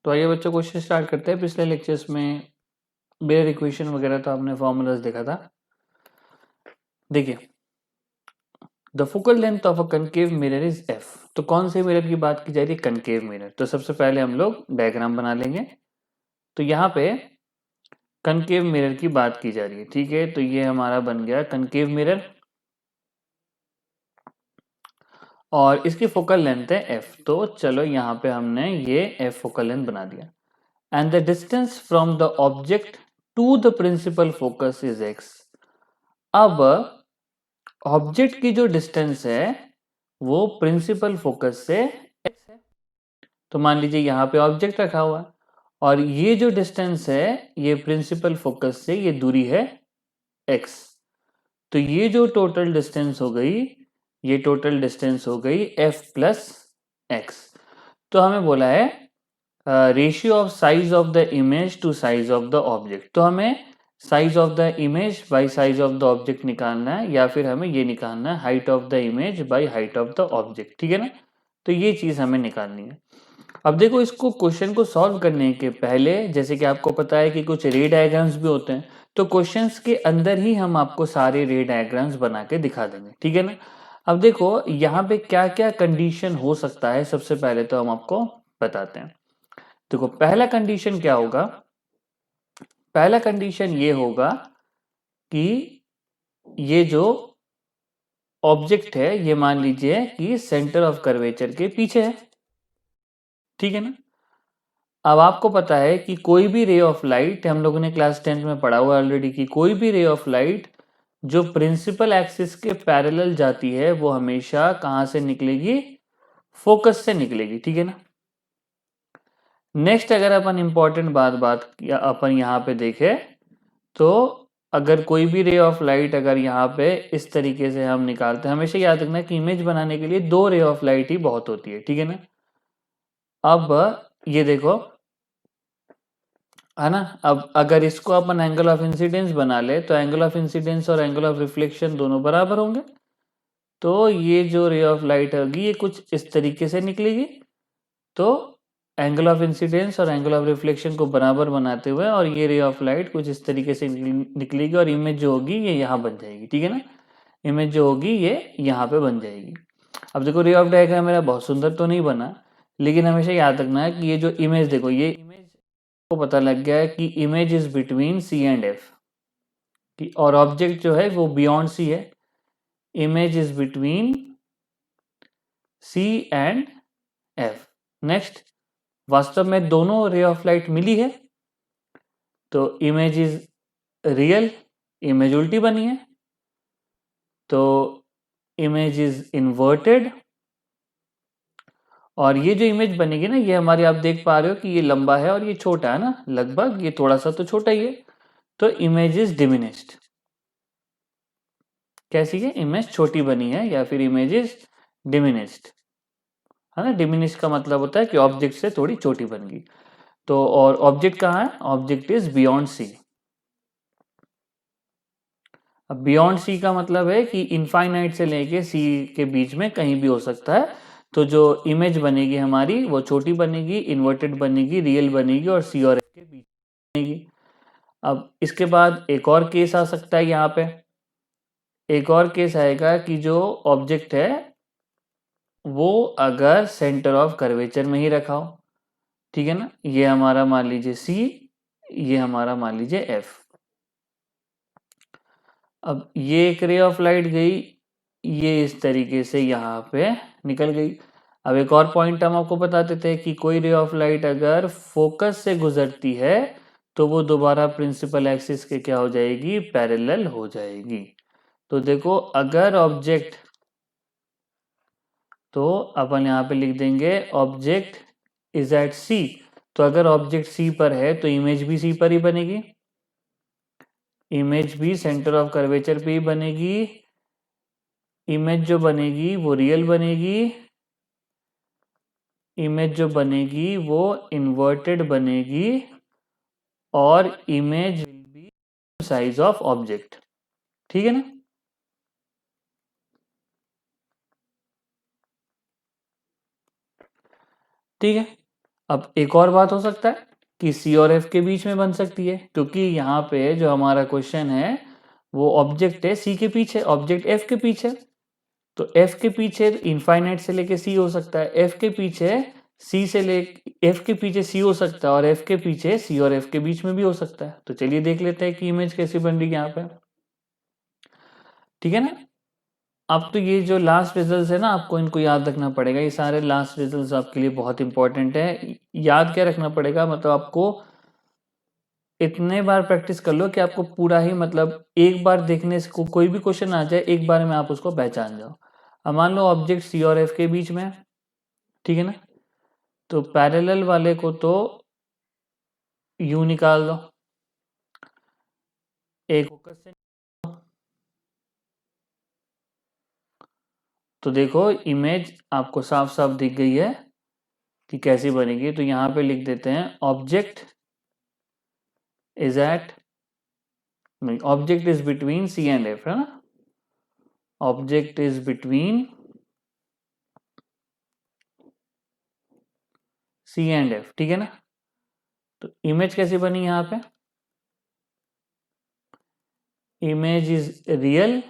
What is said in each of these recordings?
तो आइए बच्चों क्वेश्चन स्टार्ट करते हैं। पिछले लेक्चर्स में बेयर इक्वेशन वगैरह तो आपने फॉर्मूलाज देखा था। देखिए, the focal length of a concave mirror is F. तो कौन से मिरर की बात की जा रही है? Concave mirror. तो सबसे पहले हम लोग डायग्राम बना लेंगे। तो यहाँ पे कनकेव मिरर की बात की जा रही है, ठीक है। तो ये हमारा बन गया कनकेव मिरर और इसकी फोकल लेंथ है एफ। तो चलो यहाँ पे हमने ये एफ फोकल लेंथ बना दिया। And the distance from the object to the principal focus is X. अब ऑब्जेक्ट की जो डिस्टेंस है वो प्रिंसिपल फोकस से x है। तो मान लीजिए यहाँ पे ऑब्जेक्ट रखा हुआ है और ये जो डिस्टेंस है ये प्रिंसिपल फोकस से ये दूरी है x। तो ये जो टोटल डिस्टेंस हो गई, ये टोटल डिस्टेंस हो गई f प्लस एक्स। तो हमें बोला है ratio of size of the image to size of the object. तो हमें size of the image by size of the object निकालना है, या फिर हमें ये निकालना है height of the image by height of the object, ठीक है ना। तो ये चीज हमें निकालनी है। अब देखो, इसको क्वेश्चन को सॉल्व करने के पहले, जैसे कि आपको पता है कि कुछ रे डायग्राम्स भी होते हैं, तो क्वेश्चंस के अंदर ही हम आपको सारे रे डायग्राम्स बना के दिखा देंगे, ठीक है ना। अब देखो यहाँ पे क्या क्या कंडीशन हो सकता है, सबसे पहले तो हम आपको बताते हैं। देखो, पहला कंडीशन क्या होगा? पहला कंडीशन ये होगा कि ये जो ऑब्जेक्ट है ये मान लीजिए कि सेंटर ऑफ कर्वेचर के पीछे है, ठीक है ना। अब आपको पता है कि कोई भी रे ऑफ लाइट, हम लोगों ने क्लास 10 में पढ़ा हुआ ऑलरेडी, कि कोई भी रे ऑफ लाइट जो प्रिंसिपल एक्सिस के पैरेलल जाती है वो हमेशा कहां से निकलेगी? फोकस से निकलेगी, ठीक है ना। नेक्स्ट, अगर अपन इंपॉर्टेंट बात अपन यहाँ पे देखें, तो अगर कोई भी रे ऑफ लाइट अगर यहाँ पे इस तरीके से हम निकालते हैं, हमेशा याद रखना कि इमेज बनाने के लिए दो रे ऑफ लाइट ही बहुत होती है, ठीक है ना। अब ये देखो, है ना। अब अगर इसको अपन एंगल ऑफ इंसिडेंस बना ले तो एंगल ऑफ इंसिडेंस और एंगल ऑफ रिफ्लेक्शन दोनों बराबर होंगे। तो ये जो रे ऑफ लाइट होगी ये कुछ इस तरीके से निकलेगी। तो एंगल ऑफ इंसिडेंस और एंगल ऑफ रिफ्लेक्शन को बराबर बनाते हुए और ये रे ऑफ लाइट कुछ इस तरीके से निकलेगी और इमेज जो होगी ये यहाँ बन जाएगी, ठीक है ना। इमेज जो होगी ये यहाँ पे बन जाएगी। अब देखो, रे ऑफ डायग्राम मेरा बहुत सुंदर तो नहीं बना, लेकिन हमेशा याद रखना है कि ये जो इमेज, देखो ये इमेज को पता लग गया है कि image is between C and F, और ऑब्जेक्ट जो है वो बियॉन्ड सी है। Image is between C and F. Next, वास्तव में दोनों रे ऑफ लाइट मिली है तो इमेज इज रियल, इमेज उल्टी बनी है तो इमेज इज इन्वर्टेड। और ये जो इमेज बनेगी ना, ये हमारी, आप देख पा रहे हो कि ये लंबा है और ये छोटा है ना, लगभग ये थोड़ा सा तो छोटा ही है। तो इमेज इज डिमिनिश्ड। कैसी है? इमेज छोटी बनी है या फिर इमेज इज डिमिनिश्ड, है ना। डिमिनिश्ड का मतलब होता है कि ऑब्जेक्ट से थोड़ी छोटी बन गई। तो और ऑब्जेक्ट कहाँ है? Object is beyond C. अब बियॉन्ड सी का मतलब है कि इनफाइनाइट से लेके सी के बीच में कहीं भी हो सकता है। तो जो इमेज बनेगी हमारी वो छोटी बनेगी, इन्वर्टेड बनेगी, रियल बनेगी और सी और एफ के बीच बनेगी। अब इसके बाद एक और केस आ सकता है यहाँ पे। एक और केस आएगा कि जो ऑब्जेक्ट है वो अगर सेंटर ऑफ कर्वेचर में ही रखा हो, ठीक है ना। ये हमारा मान लीजिए सी, ये हमारा मान लीजिए एफ। अब ये एक रे ऑफ लाइट गई, ये इस तरीके से यहाँ पे निकल गई। अब एक और पॉइंट हम आपको बताते थे कि कोई रे ऑफ लाइट अगर फोकस से गुजरती है तो वो दोबारा प्रिंसिपल एक्सिस के क्या हो जाएगी? पैरेलल हो जाएगी। तो देखो, अगर ऑब्जेक्ट, तो अपन यहाँ पे लिख देंगे ऑब्जेक्ट इज एट सी। तो अगर ऑब्जेक्ट सी पर है तो इमेज भी सी पर ही बनेगी, इमेज भी सेंटर ऑफ कर्वेचर पे ही बनेगी। इमेज जो बनेगी वो रियल बनेगी, इमेज जो बनेगी वो इन्वर्टेड बनेगी और image will be size of object, ठीक है ना। ठीक है। अब एक और बात हो सकता है कि सी और एफ के बीच में बन सकती है, क्योंकि यहाँ पे जो हमारा क्वेश्चन है वो ऑब्जेक्ट है सी के पीछे, ऑब्जेक्ट एफ के पीछे, तो एफ के पीछे इनफाइनाइट से लेके सी हो सकता है, एफ के पीछे सी से ले एफ के पीछे सी हो सकता है, और एफ के पीछे सी और एफ के बीच में भी हो सकता है। तो चलिए देख लेते हैं कि इमेज कैसी बन रही है यहाँ पे, ठीक है ना। अब तो ये जो लास्ट रिजल्ट है ना, आपको इनको याद रखना पड़ेगा, ये सारे लास्ट रिजल्ट आपके लिए बहुत इंपॉर्टेंट है। याद क्या रखना पड़ेगा, मतलब आपको इतने बार प्रैक्टिस कर लो कि आपको पूरा ही, मतलब एक बार देखने से कोई भी क्वेश्चन आ जाए एक बार में आप उसको पहचान जाओ। अब मान लो ऑब्जेक्ट सी और एफ के बीच में, ठीक है ना, तो पैरेलल वाले को तो यू निकाल दो, एक फोकस से, तो देखो इमेज आपको साफ साफ दिख गई है कि कैसी बनेगी। तो यहाँ पे लिख देते हैं object is at, object is between C and F, है ना, object is between C and F, ठीक है ना। तो इमेज कैसी बनी यहाँ पे, image is real,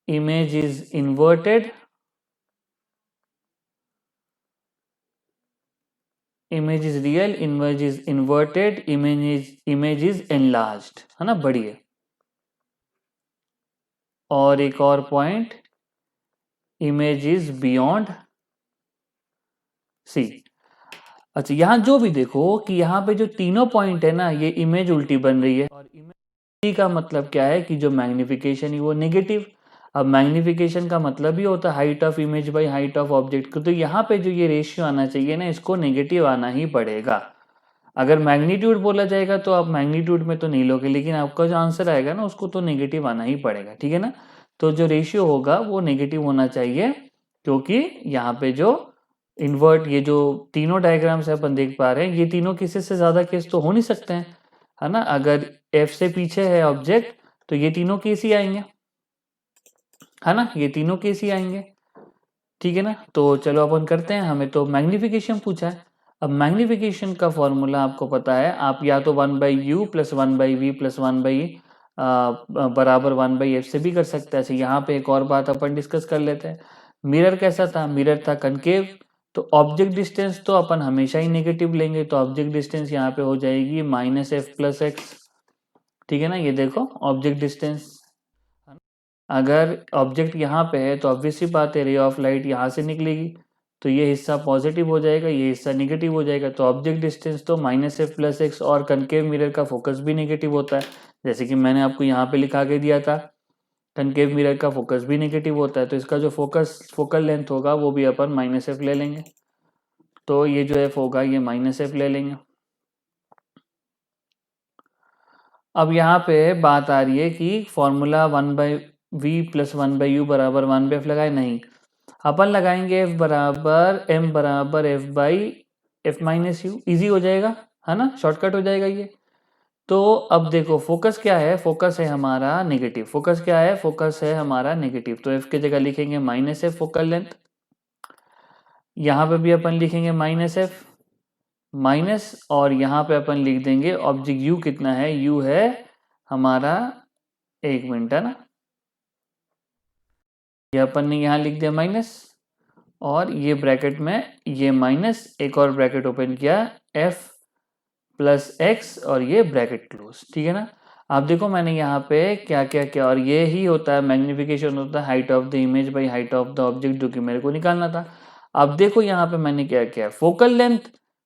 image is inverted, image is real, image is inverted, image is enlarged, है ना, बड़ी है। और एक और point, image is beyond C. अच्छा, यहां जो भी देखो कि यहाँ पे जो तीनों पॉइंट है ना, ये इमेज उल्टी बन रही है, और इमेज का मतलब क्या है कि जो मैग्निफिकेशन है वो नेगेटिव। अब मैग्निफिकेशन का मतलब ही होता है height of image by height of object, तो यहाँ पे जो ये रेशियो आना चाहिए ना, इसको नेगेटिव आना ही पड़ेगा। अगर मैग्नीट्यूड बोला जाएगा तो आप मैग्नीट्यूड में तो नहीं लोगे, लेकिन आपका जो आंसर आएगा ना उसको तो नेगेटिव आना ही पड़ेगा, ठीक है ना। तो जो रेशियो होगा वो नेगेटिव होना चाहिए, क्योंकि यहाँ पे जो इन्वर्ट, ये जो तीनों डायग्राम से अपन देख पा रहे हैं, ये तीनों किसी से ज्यादा केस तो हो नहीं सकते हैं, है ना। अगर एफ से पीछे है ऑब्जेक्ट तो ये तीनों केस ही आएंगे, है ना, ये तीनों केस ही आएंगे, ठीक है ना। तो चलो अपन करते हैं, हमें तो मैग्निफिकेशन पूछा है। अब मैग्निफिकेशन का फॉर्मूला आपको पता है, आप या तो 1/u प्लस 1/v प्लस 1/, बराबर 1/f से भी कर सकते हैं। यहाँ पे एक और बात अपन डिस्कस कर लेते हैं, मिरर कैसा था, मिरर था कनकेव, तो ऑब्जेक्ट डिस्टेंस तो अपन हमेशा ही नेगेटिव लेंगे, तो ऑब्जेक्ट डिस्टेंस यहाँ पे हो जाएगी -f प्लस x, ठीक है ना। ये देखो ऑब्जेक्ट डिस्टेंस, अगर ऑब्जेक्ट यहाँ पे है तो ऑब्वियस सी बात है रे ऑफ लाइट यहाँ से निकलेगी, तो ये हिस्सा पॉजिटिव हो जाएगा, ये हिस्सा निगेटिव हो जाएगा, तो ऑब्जेक्ट डिस्टेंस तो -f प्लस x, और कनकेव मिरर का फोकस भी नेगेटिव होता है, जैसे कि मैंने आपको यहाँ पे लिखा के दिया था, कनकेव मिरर का फोकस भी नेगेटिव होता है, तो इसका जो फोकल लेंथ होगा वो भी अपन -f ले लेंगे, तो ये जो f होगा ये -f ले लेंगे। अब यहाँ पे बात आ रही है कि फॉर्मूला 1/v प्लस 1/u बराबर 1/f लगाए, नहीं, अपन लगाएंगे f बराबर m बराबर f माइनस यू, ईजी हो जाएगा, है ना, शॉर्टकट हो जाएगा ये। तो अब देखो फोकस क्या है, फोकस है हमारा नेगेटिव, फोकस क्या है, फोकस है हमारा नेगेटिव, तो f की जगह लिखेंगे -f फोकल लेंथ, यहाँ पे भी अपन लिखेंगे -f माइनस, और यहाँ पे अपन लिख देंगे ऑब्जेक्ट u कितना है, u है हमारा, एक मिनट, है ना, ये अपन ने यहाँ लिख दिया माइनस, और ये ब्रैकेट में ये माइनस, एक और ब्रैकेट ओपन किया f प्लस x, और ये ब्रैकेट क्लोज, ठीक है ना। आप देखो मैंने यहाँ पे क्या क्या किया, और ये ही होता है मैग्निफिकेशन, होता है height of the image by height of the object, जो कि मेरे को निकालना था। अब देखो यहाँ पे मैंने क्या किया,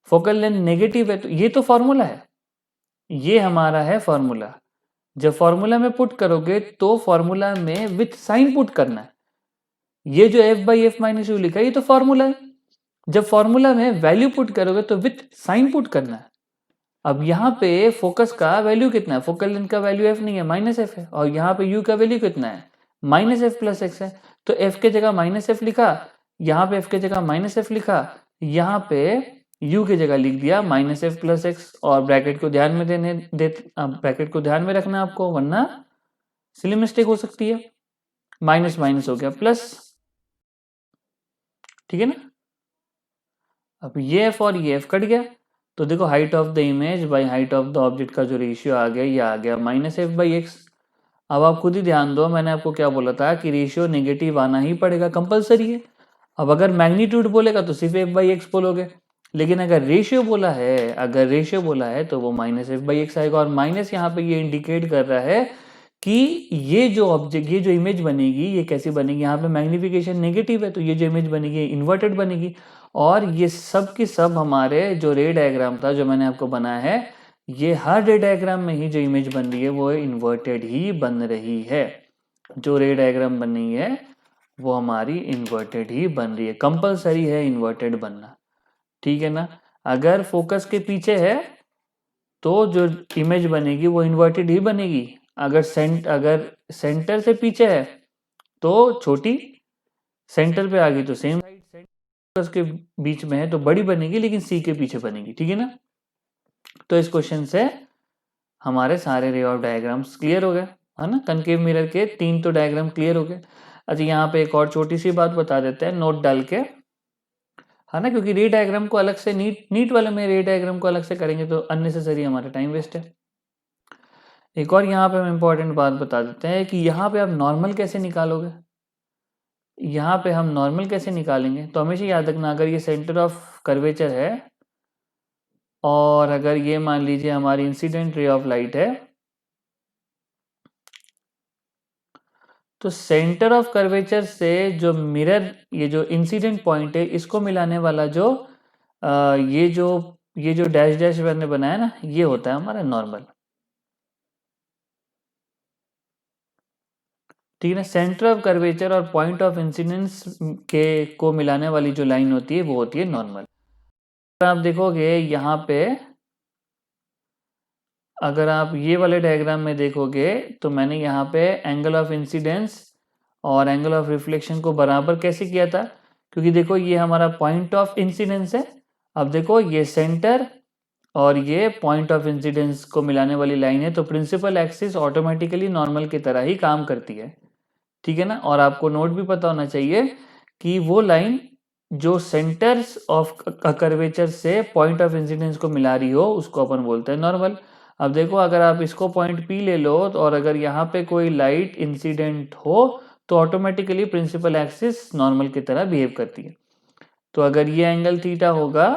फोकल लेंथ नेगेटिव है, तो ये तो फॉर्मूला है, ये हमारा है फॉर्मूला, जब फॉर्मूला में पुट करोगे तो फॉर्मूला में विथ साइन पुट करना है, ये जो f/f माइनस यू लिखा है ये तो फॉर्मूला है, जब फॉर्मूला में वैल्यू पुट करोगे तो विथ साइन पुट करना है। अब यहाँ पे फोकस का वैल्यू कितना है, फोकल लेंथ का वैल्यू f नहीं है, -f है, और यहाँ पे u का वैल्यू कितना है, -f प्लस x है, तो f के जगह -f लिखा, यहाँ पे f के जगह -f लिखा, यहाँ पे u की जगह लिख दिया -f प्लस x, और ब्रैकेट को ध्यान में ब्रैकेट को ध्यान में रखना आपको, वरना सिली मिस्टेक हो सकती है, माइनस माइनस हो गया प्लस, ठीक है ना। अब ये एफ और ये एफ कट गया, तो देखो height of the image by height of the object का जो रेशियो आ गया ये आ गया माइनस एफ बाई एक्स। अब आप खुद ही ध्यान दो, मैंने आपको क्या बोला था कि रेशियो नेगेटिव आना ही पड़ेगा, कंपलसरी है। अब अगर मैग्नीट्यूड बोलेगा तो सिर्फ एफ बाई एक्स बोलोगे, लेकिन अगर रेशियो बोला है तो वो माइनस एफ बाई एक्स आएगा। और माइनस यहाँ पे ये इंडिकेट कर रहा है कि ये जो ऑब्जेक्ट, ये जो इमेज बनेगी ये कैसी बनेगी, यहाँ पे मैग्निफिकेशन नेगेटिव है तो ये जो इमेज बनेगी इन्वर्टेड बनेगी। और ये सब की सब हमारे जो रे डायग्राम था जो मैंने आपको बनाया है, ये हर रे डायग्राम में ही जो इमेज बन रही है वो इन्वर्टेड ही बन रही है। जो रे डायग्राम बन रही है वो हमारी इन्वर्टेड ही बन रही है, कंपलसरी है इन्वर्टेड बनना, ठीक है ना। अगर फोकस के पीछे है तो जो इमेज बनेगी वो इन्वर्टेड ही बनेगी। अगर सेंटर से पीछे है तो छोटी, सेंटर पे आ गई तो सेम, फोकस के बीच में है तो बड़ी बनेगी लेकिन सी के पीछे बनेगी, ठीक है ना। तो इस क्वेश्चन से हमारे सारे रे ऑफ डायग्राम्स क्लियर हो गए, है ना। कनकेव मिरर के 3 तो डायग्राम क्लियर हो गए। अच्छा यहाँ पे एक और छोटी सी बात बता देते हैं नोट डाल के, है ना, क्योंकि रे डायग्राम को अलग से नीट वाले में रे डायग्राम को अलग से करेंगे तो अननेसेसरी हमारा टाइम वेस्ट है। एक और यहाँ पे हम इम्पोर्टेंट बात बता देते हैं कि यहाँ पे आप नॉर्मल कैसे निकालोगे। यहाँ पे हम नॉर्मल कैसे निकालेंगे, तो हमेशा याद रखना अगर ये सेंटर ऑफ कर्वेचर है और अगर ये मान लीजिए हमारी इंसिडेंट रे ऑफ लाइट है, तो सेंटर ऑफ कर्वेचर से जो मिरर, ये जो इंसिडेंट पॉइंट है इसको मिलाने वाला जो ये जो डैश डैश मैंने बनाया ना, ये होता है हमारा नॉर्मल, ठीक है ना। सेंटर ऑफ कर्वेचर और पॉइंट ऑफ इंसिडेंस के को मिलाने वाली जो लाइन होती है वो होती है नॉर्मल। आप देखोगे यहाँ पे, अगर आप ये वाले डायग्राम में देखोगे तो मैंने यहाँ पे एंगल ऑफ इंसिडेंस और एंगल ऑफ रिफ्लेक्शन को बराबर कैसे किया था, क्योंकि देखो ये हमारा पॉइंट ऑफ इंसिडेंस है। अब देखो ये सेंटर और ये पॉइंट ऑफ इंसिडेंस को मिलाने वाली लाइन है, तो प्रिंसिपल एक्सिस ऑटोमेटिकली नॉर्मल की तरह ही काम करती है, ठीक है ना। और आपको नोट भी पता होना चाहिए कि वो लाइन जो सेंटर्स ऑफ कर्वेचर से पॉइंट ऑफ इंसिडेंस को मिला रही हो उसको अपन बोलते हैं नॉर्मल। अब देखो अगर आप इसको पॉइंट पी ले लो और अगर यहाँ पे कोई लाइट इंसिडेंट हो तो ऑटोमेटिकली प्रिंसिपल एक्सिस नॉर्मल की तरह बिहेव करती है। तो अगर ये एंगल थीटा होगा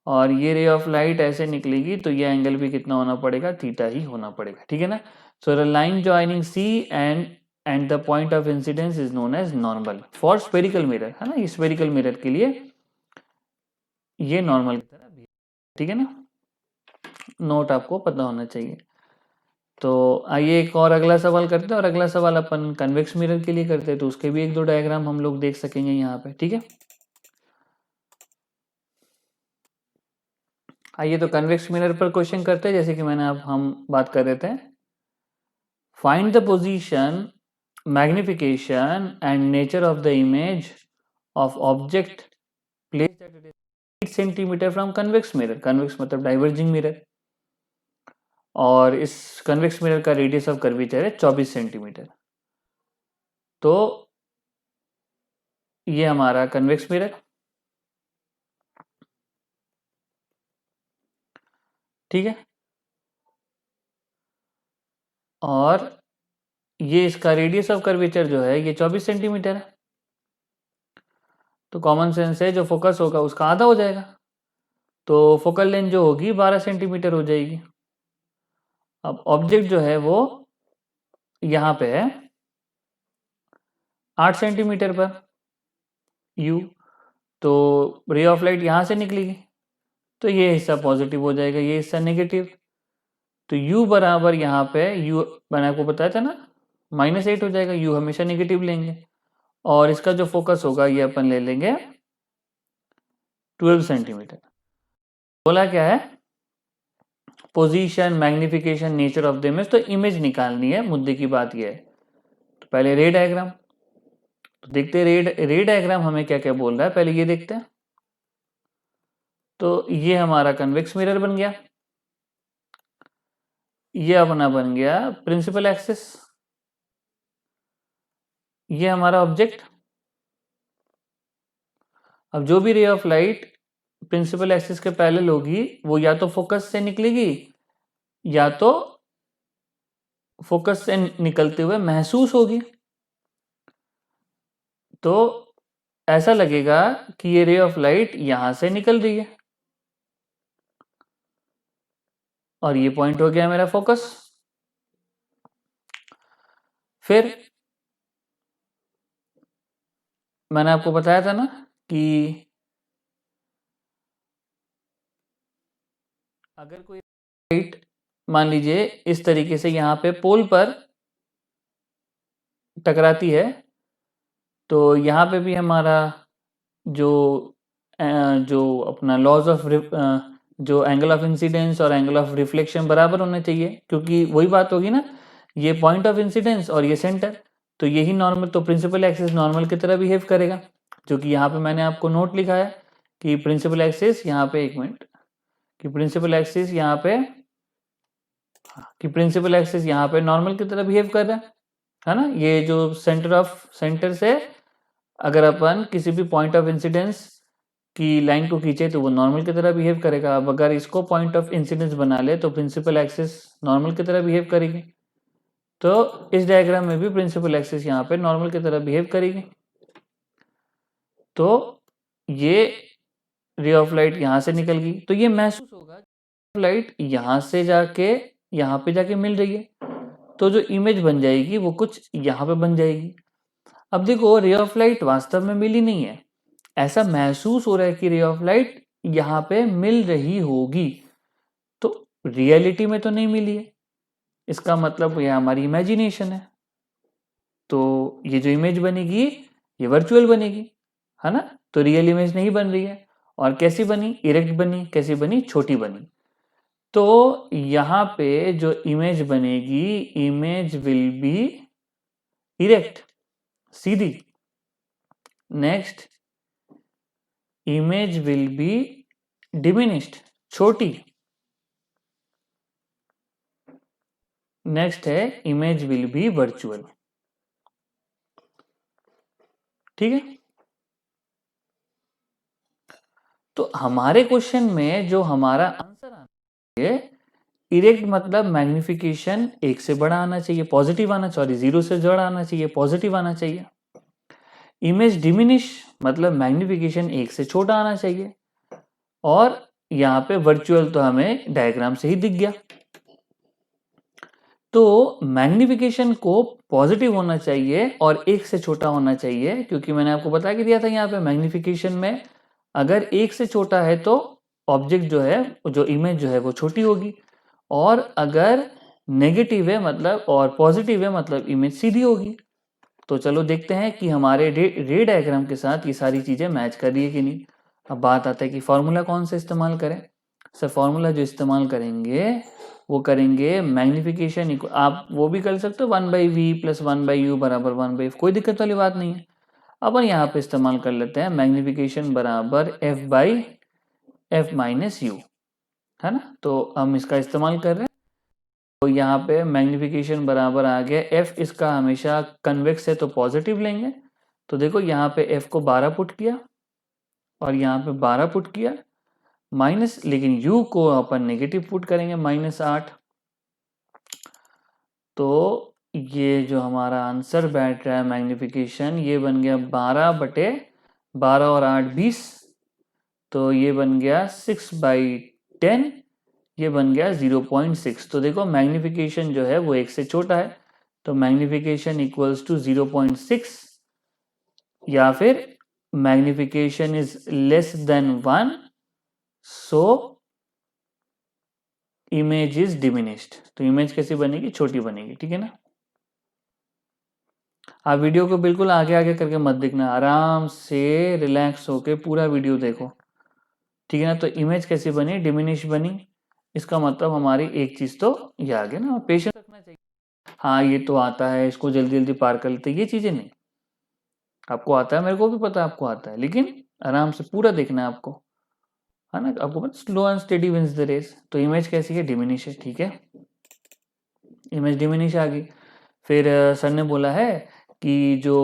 और ये रे ऑफ लाइट ऐसे निकलेगी तो ये एंगल भी कितना होना पड़ेगा, थीटा ही होना पड़ेगा, ठीक है ना। So the line joining C and the point of incidence is known as normal for spherical mirror, है ना। स्फेरिकल मिरर के लिए ये नॉर्मल की तरह, ठीक है ना। नोट आपको पता होना चाहिए। तो आइए एक और अगला सवाल करते हैं, और अगला सवाल अपन कन्वेक्स मिरर के लिए करते हैं, तो उसके भी 1-2 डायग्राम हम लोग देख सकेंगे यहाँ पे, ठीक है। आइए तो कन्वेक्स मिरर पर क्वेश्चन करते हैं, जैसे कि मैंने अब हम बात कर रहे थे। Find the position, magnification and nature of the image of object placed at a distance 8 centimetre from convex mirror. Convex मतलब डाइवर्जिंग मिरर, और इस कन्वेक्स मिरर का रेडियस ऑफ कर्वेचर है 24 सेंटीमीटर। तो ये हमारा कन्वेक्स मिरर, ठीक है, और ये इसका रेडियस ऑफ कर्वेचर जो है ये 24 सेंटीमीटर है। तो कॉमन सेंस है जो फोकस होगा उसका आधा हो जाएगा, तो फोकल लेंथ जो होगी 12 सेंटीमीटर हो जाएगी। अब ऑब्जेक्ट जो है वो यहाँ पे है 8 सेंटीमीटर पर U, तो रे ऑफ लाइट यहाँ से निकलेगी तो ये हिस्सा पॉजिटिव हो जाएगा, ये हिस्सा नेगेटिव। तो U बराबर यहाँ पे U मैंने आपको बताया था ना -8 हो जाएगा, U हमेशा नेगेटिव लेंगे, और इसका जो फोकस होगा ये अपन ले लेंगे 12 सेंटीमीटर। बोला क्या है, position, magnification, nature of the image, तो इमेज निकालनी है, मुद्दे की बात ये है। तो पहले रे डायग्राम, तो देखते हैं रे डायग्राम हमें क्या क्या बोल रहा है, पहले ये देखते हैं। तो ये हमारा कन्वेक्स मिरर बन गया, ये अपना बन गया प्रिंसिपल एक्सिस, ये हमारा ऑब्जेक्ट। अब जो भी ray of light principal axis के पैरेलल होगी वो या तो फोकस से निकलेगी या तो फोकस से निकलते हुए महसूस होगी। तो ऐसा लगेगा कि ये रे ऑफ लाइट यहां से निकल रही है और ये पॉइंट हो गया मेरा फोकस। फिर मैंने आपको बताया था ना कि अगर कोई लाइट मान लीजिए इस तरीके से यहाँ पे पोल पर टकराती है तो यहाँ पे भी हमारा जो जो अपना लॉज ऑफ जो एंगल ऑफ इंसिडेंस और एंगल ऑफ रिफ्लेक्शन बराबर होने चाहिए, क्योंकि वही बात होगी ना, ये पॉइंट ऑफ इंसिडेंस और ये सेंटर, तो यही नॉर्मल, तो प्रिंसिपल एक्सिस नॉर्मल की तरह बिहेव करेगा। जो कि यहाँ पे मैंने आपको नोट लिखा है कि प्रिंसिपल एक्सिस यहाँ पे, एक मिनट, कि प्रिंसिपल एक्सिस यहाँ पे नॉर्मल की तरह बिहेव कर रहा है ना। ये जो सेंटर से अगर अपन किसी भी पॉइंट ऑफ इंसिडेंस की लाइन को खींचे तो वो नॉर्मल की तरह बिहेव करेगा। अब अगर इसको पॉइंट ऑफ इंसिडेंस बना ले तो प्रिंसिपल एक्सिस नॉर्मल की तरह बिहेव करेगी। तो इस डायग्राम में भी प्रिंसिपल एक्सिस यहाँ पे नॉर्मल की तरह बिहेव करेगी। तो ये रे ऑफ लाइट यहाँ से निकल गई, तो ये महसूस होगा लाइट यहाँ से जाके यहाँ पे जाके मिल रही है, तो जो इमेज बन जाएगी वो कुछ यहाँ पे बन जाएगी। अब देखो, रे ऑफ लाइट वास्तव में मिली नहीं है, ऐसा महसूस हो रहा है कि रे ऑफ लाइट यहाँ पे मिल रही होगी, तो रियलिटी में तो नहीं मिली है, इसका मतलब यह हमारी इमेजिनेशन है। तो ये जो इमेज बनेगी ये वर्चुअल बनेगी, है ना। तो रियल इमेज नहीं बन रही है। और कैसी बनी? इरेक्ट बनी। कैसी बनी? छोटी बनी। तो यहाँ पे जो इमेज बनेगी, image will be erect, Sidhi. Next, image will be diminished, छोटी। नेक्स्ट है इमेज विल बी वर्चुअल। ठीक है। तो हमारे क्वेश्चन में जो हमारा आंसर आना चाहिए, इरेक्ट मतलब मैग्निफिकेशन 1 से बड़ा आना चाहिए, पॉजिटिव आना, सॉरी 0 से बड़ा आना चाहिए, पॉजिटिव आना चाहिए। इमेज डिमिनिश मतलब मैग्निफिकेशन 1 से छोटा आना चाहिए। और यहाँ पे वर्चुअल तो हमें डायग्राम से ही दिख गया। तो मैग्निफिकेशन को पॉजिटिव होना चाहिए और 1 से छोटा होना चाहिए, क्योंकि मैंने आपको बता के दिया था यहाँ पे मैग्निफिकेशन में अगर 1 से छोटा है तो ऑब्जेक्ट जो है, जो इमेज जो है वो छोटी होगी, और अगर नेगेटिव है मतलब और पॉजिटिव है मतलब इमेज सीधी होगी। तो चलो देखते हैं कि हमारे रे डायग्राम के साथ ये सारी चीजें मैच कर रही है कि नहीं। अब बात आता है कि फॉर्मूला कौन सा इस्तेमाल करें। सर फॉर्मूला जो इस्तेमाल करेंगे वो करेंगे मैग्निफिकेशन, आप वो भी कर सकते हो 1/v + 1/u बराबर 1/f, कोई दिक्कत वाली बात नहीं है। अपन यहाँ पे इस्तेमाल कर लेते हैं मैग्निफिकेशन बराबर f/f - u, है ना। तो हम इसका इस्तेमाल कर रहे हैं। तो यहाँ पे मैग्निफिकेशन बराबर आ गया f, इसका हमेशा कन्वेक्स है तो पॉजिटिव लेंगे। तो देखो यहाँ पे f को 12 पुट किया और यहाँ पे 12 पुट किया माइनस, लेकिन u को अपन नेगेटिव पुट करेंगे -8। तो ये जो हमारा आंसर बैठ रहा है मैग्निफिकेशन, ये बन गया 12/12 और 8 20, तो ये बन गया 6/10, ये बन गया 0.6। तो देखो मैग्निफिकेशन जो है वो 1 से छोटा है, तो मैग्निफिकेशन इक्वल्स टू 0.6, या फिर magnification is less than 1, so image is diminished. तो इमेज कैसी बनेगी? छोटी बनेगी। ठीक है ना। आप वीडियो को बिल्कुल आगे आगे करके मत देखना, आराम से रिलैक्स होके पूरा वीडियो देखो। ठीक है ना। तो इमेज कैसी बनी? डिमिनिश बनी। इसका मतलब हमारी एक चीज तो ये आ गया ना, पेशेंस रखना चाहिए। हाँ ये तो आता है, इसको जल्दी जल्दी पार कर लेते, ये चीजें नहीं। आपको आता है, मेरे को भी पता है आपको आता है, लेकिन आराम से पूरा देखना है आपको, है ना। आपको पता slow and steady wins the race. तो इमेज कैसी है? डिमिनिश है। ठीक है, इमेज डिमिनिश आ गई। फिर सर ने बोला है कि जो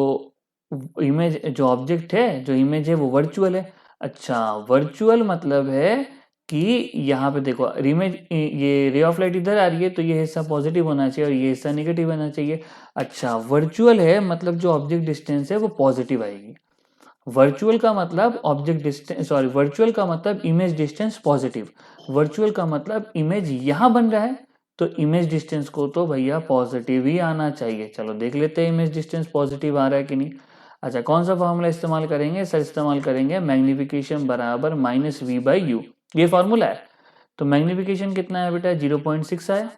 इमेज, जो ऑब्जेक्ट है, जो इमेज है वो वर्चुअल है। अच्छा, वर्चुअल मतलब है कि यहाँ पे देखो इमेज, ये रे ऑफ लाइट इधर आ रही है तो ये हिस्सा पॉजिटिव होना चाहिए और ये हिस्सा नेगेटिव होना चाहिए। अच्छा, वर्चुअल है मतलब जो ऑब्जेक्ट डिस्टेंस है वो पॉजिटिव आएगी। वर्चुअल का मतलब ऑब्जेक्ट डिस्टेंस, सॉरी, वर्चुअल का मतलब इमेज डिस्टेंस पॉजिटिव। वर्चुअल का मतलब इमेज यहाँ बन रहा है तो इमेज डिस्टेंस को तो भैया पॉजिटिव ही आना चाहिए। चलो देख लेते हैं इमेज डिस्टेंस पॉजिटिव आ रहा है कि नहीं। अच्छा, कौन सा फॉर्मूला इस्तेमाल करेंगे सर? इस्तेमाल करेंगे मैग्निफिकेशन बराबर -v/u, ये फॉर्मूला है। तो मैग्निफिकेशन कितना है बेटा? 0.6 आया।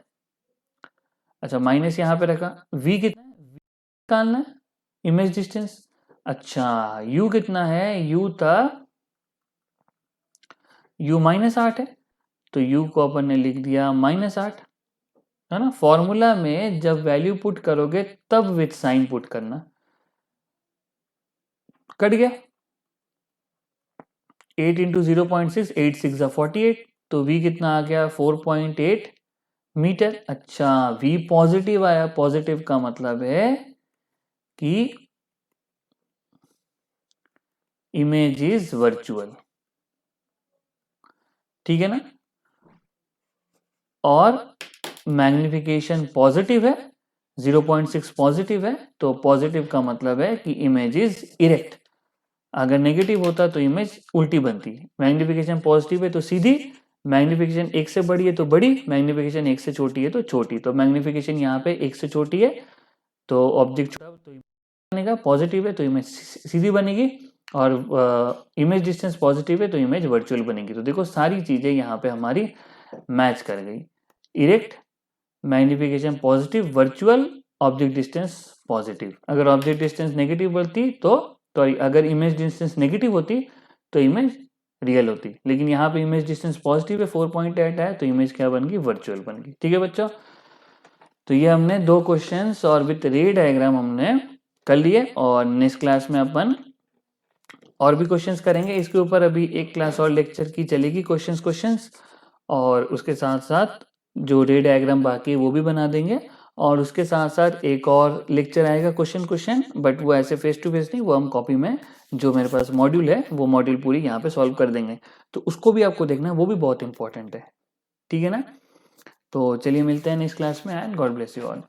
अच्छा, माइनस यहाँ पे रखा, v कितना है? v निकालना है, इमेज डिस्टेंस। अच्छा, u कितना है? u था, u -8 है तो u को अपन ने लिख दिया -8, है ना। फॉर्मूला में जब वैल्यू पुट करोगे तब विथ साइन पुट करना। कट गया, 8 इंटू 0.6, 8 6 48, तो v कितना आ गया? 4.8 मीटर। अच्छा, v पॉजिटिव आया। पॉजिटिव का मतलब है कि इमेज इज वर्चुअल, ठीक है ना। और मैग्निफिकेशन पॉजिटिव है, 0.6 पॉजिटिव है, तो पॉजिटिव का मतलब है कि इमेज इज इरेक्ट। अगर नेगेटिव होता तो इमेज उल्टी बनती। मैग्निफिकेशन पॉजिटिव है तो सीधी, मैग्निफिकेशन 1 से बड़ी है तो बड़ी, मैग्निफिकेशन 1 से छोटी है तो छोटी। तो मैग्निफिकेशन यहाँ पे 1 से छोटी है तो ऑब्जेक्ट छोटा तो बनेगा, पॉजिटिव है तो इमेज सीधी बनेगी, और इमेज डिस्टेंस पॉजिटिव है तो इमेज वर्चुअल बनेगी। तो देखो सारी चीजें यहाँ पे हमारी मैच कर गई। Erect, magnification positive, virtual, object distance positive. अगर ऑब्जेक्ट डिस्टेंस नेगेटिव बोलती तो अगर इमेज डिस्टेंस नेगेटिव होती तो इमेज रियल होती, लेकिन यहाँ पे इमेज डिस्टेंस पॉजिटिव है, 4.8 है, तो इमेज क्या बन गई? वर्चुअल बन गई। ठीक है बच्चों, तो ये हमने 2 क्वेश्चंस और विथ रे डायग्राम हमने कर लिए, और नेक्स्ट क्लास में अपन और भी क्वेश्चंस करेंगे। इसके ऊपर अभी एक क्लास और लेक्चर की चलेगी, क्वेश्चंस, और उसके साथ साथ जो रे डायग्राम बाकी है वो भी बना देंगे, और उसके साथ साथ एक और लेक्चर आएगा क्वेश्चन, बट वो ऐसे फेस टू फेस नहीं, वो हम कॉपी में जो मेरे पास मॉड्यूल है वो मॉड्यूल पूरी यहाँ पे सॉल्व कर देंगे। तो उसको भी आपको देखना है, वो भी बहुत इंपॉर्टेंट है। ठीक है ना। तो चलिए मिलते हैं नेक्स्ट क्लास में, and God bless you all.